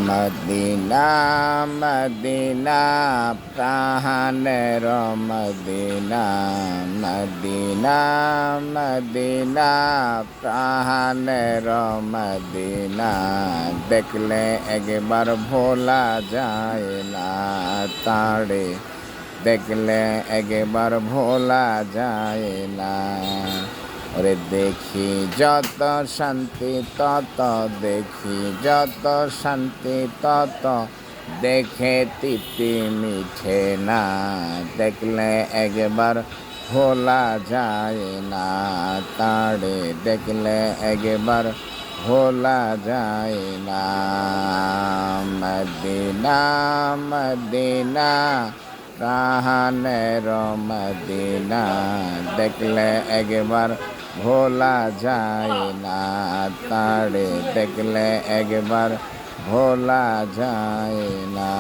Medina Medina প্রাণের Medina Medina Medina প্রাণের Medina দেখলে একবার ভোলা যায় না তারে দেখলে একবার ভোলা যায় না ওরে দেখি যত শান্তি তত দেখি যত শান্তি তত দেখে তিতি মিঠে না দেখলে একবার ভোলা যায় না তারে দেখলে একবার ভোলা যায় না মদিনা মদিনা প্রাণের মদিনা দেখলে একবার ভোলা যায় না তারে দেখলে একবার ভোলা যায় না।